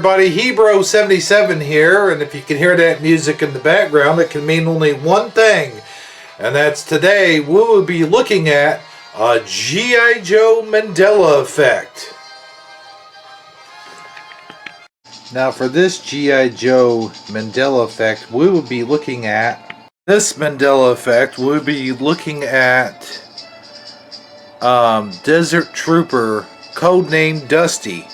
everybody, Hebro77 here, and if you can hear that music in the background, it can mean only one thing, and that's today we will be looking at a G.I. Joe Mandela Effect. Now for this G.I. Joe Mandela Effect, we will be looking at Desert Trooper, codenamed Dusty.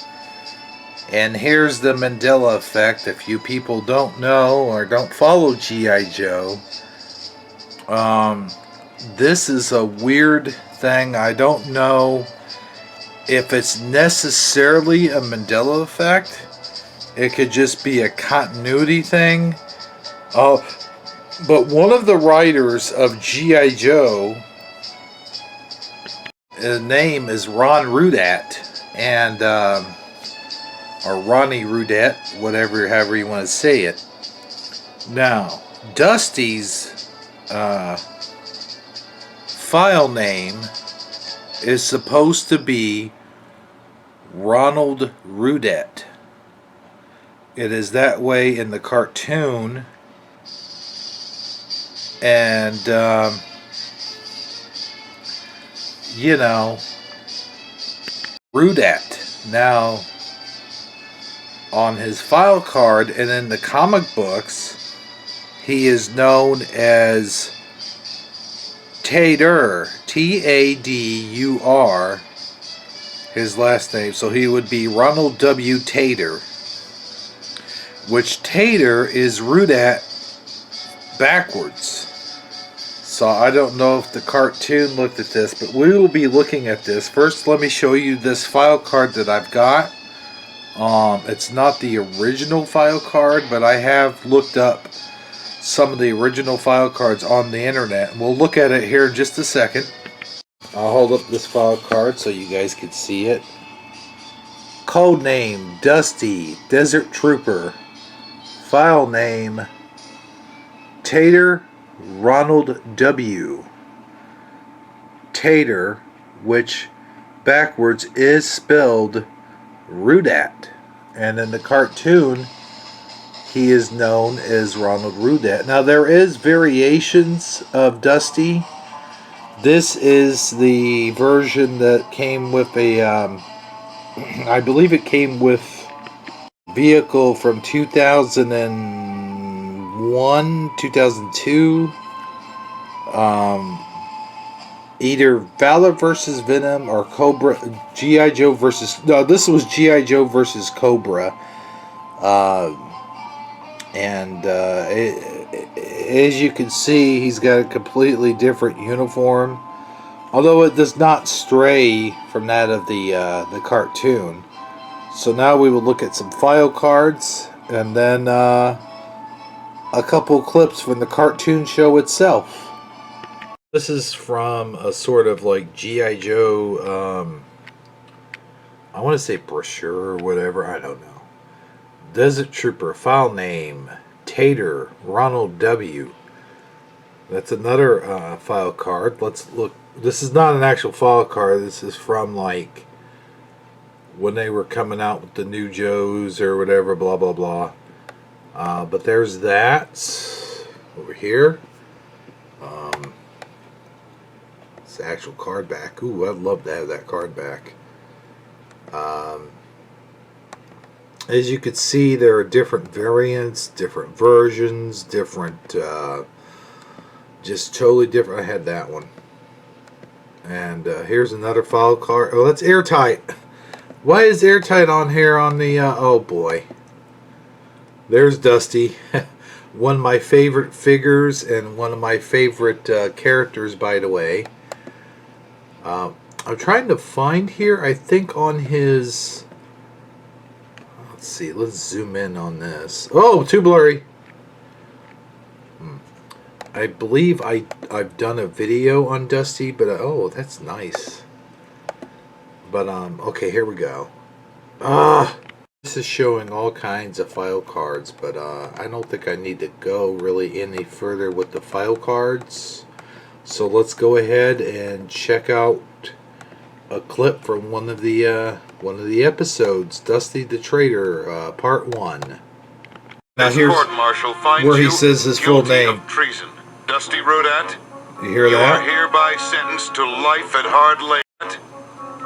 And here's the Mandela Effect. If you people don't know or don't follow G.I. Joe, this is a weird thing. I don't know if it's necessarily a Mandela Effect. It could just be a continuity thing. But one of the writers of G.I. Joe, his name is Ron Rudat, and or Ronnie Rudat, however you want to say it. Now, Dusty's file name is supposed to be Ronald Rudat. It is that way in the cartoon, and you know, Rudat. Now, on his file card and in the comic books, he is known as Tadur, T-A-D-U-R, his last name. So he would be Ronald W. Tadur, which Tadur is Rudat backwards. So I don't know if the cartoon looked at this, but we will be looking at this. First, let me show you this file card that I've got. It's not the original file card, but I have looked up some of the original file cards on the internet. We'll look at it here in just a second. I'll hold up this file card so you guys can see it. Codename Dusty, Desert Trooper. File name Tadur, Ronald W. Tadur, which backwards is spelled Rudat, and in the cartoon he is known as Ronald Rudat. Now there is variations of Dusty. This is the version that came with a I believe it came with vehicle from 2001, 2002, either Valor versus Venom or Cobra, G.I. Joe versus... No, this was G.I. Joe versus Cobra. As you can see, he's got a completely different uniform. Although it does not stray from that of the cartoon. So now we will look at some file cards, and then a couple clips from the cartoon show itself. This is from a sort of like G.I. Joe, I want to say brochure or whatever, I don't know. Desert Trooper, file name, Tadur, Ronald W. That's another file card. Let's look. This is not an actual file card. This is from like when they were coming out with the new Joes or whatever, blah, blah, blah. But there's that over here. It's the actual card back. Ooh, I'd love to have that card back. As you can see, there are different variants, different versions, different, just totally different. I had that one. And here's another file card. Oh, that's airtight. Why is airtight on here on the, oh boy. There's Dusty. One of my favorite figures and one of my favorite characters, by the way. I'm trying to find here, I think on his... Let's see, let's zoom in on this. Oh, too blurry. I believe I've done a video on Dusty, but oh, that's nice. But okay, here we go. This is showing all kinds of file cards, but I don't think I need to go really any further with the file cards. So let's go ahead and check out a clip from one of the one of the episodes, Dusty the Traitor, Part 1. Now This here's court-martial finds where he you says his full guilty name. of treason. Dusty Rudat, You hear you are that? hereby sentenced to life at hard labor.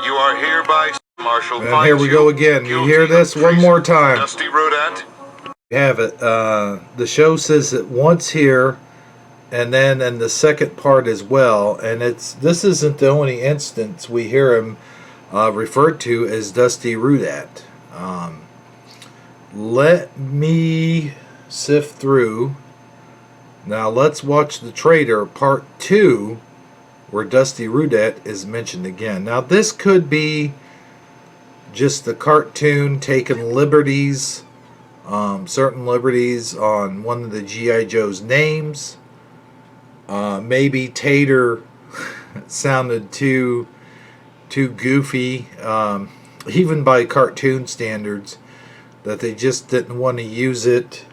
You are hereby marshal And finds here we go again. You hear guilty of this one treason. more time. Dusty Rudat. You have it. The show says it once here, and then in the second part as well. And this isn't the only instance we hear him referred to as Dusty Rudat. Let me sift through. Now let's watch The Traitor Part 2, where Dusty Rudat is mentioned again. Now this could be just the cartoon taking liberties, certain liberties on one of the G.I. Joe's names. Maybe Tater sounded too goofy, even by cartoon standards, that they just didn't want to use it,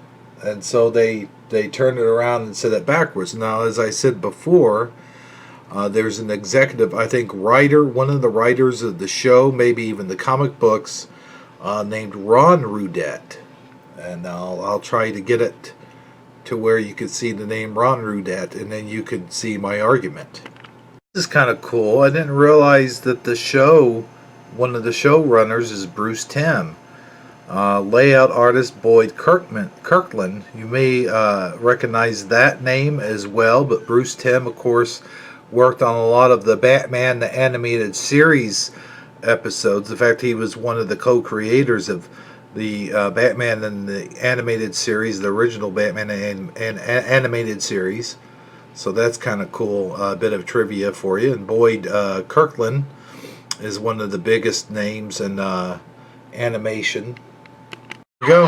and so they turned it around and said it backwards. Now, as I said before, there's an executive, I think, writer, one of the writers of the show, maybe even the comic books, named Ron Rudat, and I'll try to get it to where you could see the name Ron Rudat, and then you could see my argument. This is kind of cool. I didn't realize that the show, one of the showrunners is Bruce Timm. Layout artist Boyd Kirkland. You may recognize that name as well, but Bruce Timm, of course, worked on a lot of the Batman the Animated Series episodes. In fact, he was one of the co-creators of the Batman and the Animated Series, the original Batman and Animated Series. So that's kind of cool, bit of trivia for you. And Boyd Kirkland is one of the biggest names in animation. Go.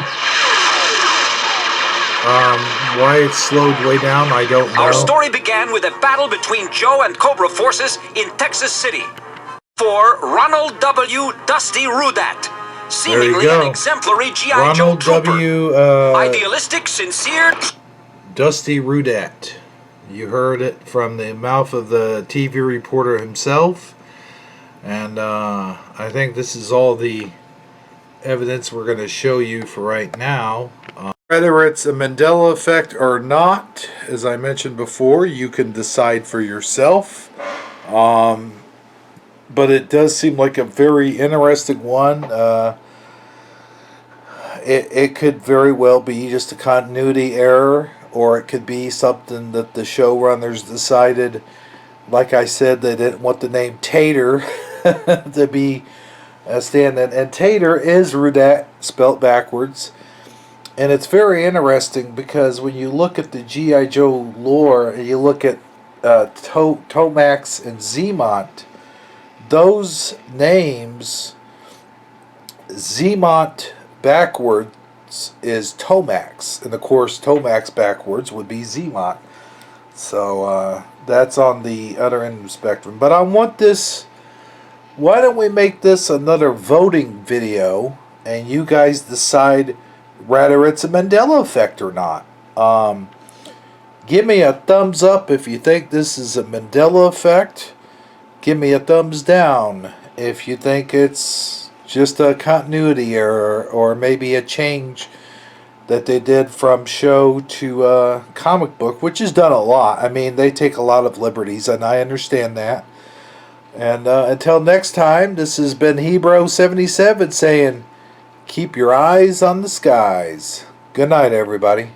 Why it's slowed way down, I don't know. Our story began with a battle between Joe and Cobra forces in Texas City. For Ronald W. Dusty Rudat, seemingly an exemplary G.I. Joe Ronald trooper. W. Idealistic, sincere... Dusty Rudat. You heard it from the mouth of the TV reporter himself. And I think this is all the evidence we're going to show you for right now. Whether it's a Mandela effect or not, as I mentioned before, you can decide for yourself. But it does seem like a very interesting one. It could very well be just a continuity error, or it could be something that the showrunners decided, like I said, they didn't want the name Tater to be stand-in. And Tater is Rudat spelt backwards. And it's very interesting because when you look at the G.I. Joe lore and you look at Tomax and Zemont, those names, Zemont backwards is Tomax. And of course, Tomax backwards would be Zemont. So that's on the other end of the spectrum. But I want this... Why don't we make this another voting video and you guys decide whether it's a Mandela effect or not. Give me a thumbs up if you think this is a Mandela effect. Give me a thumbs down if you think it's just a continuity error or maybe a change that they did from show to comic book, which is done a lot. I mean, they take a lot of liberties, and I understand that. And until next time, this has been Hebro77 saying, keep your eyes on the skies. Good night, everybody.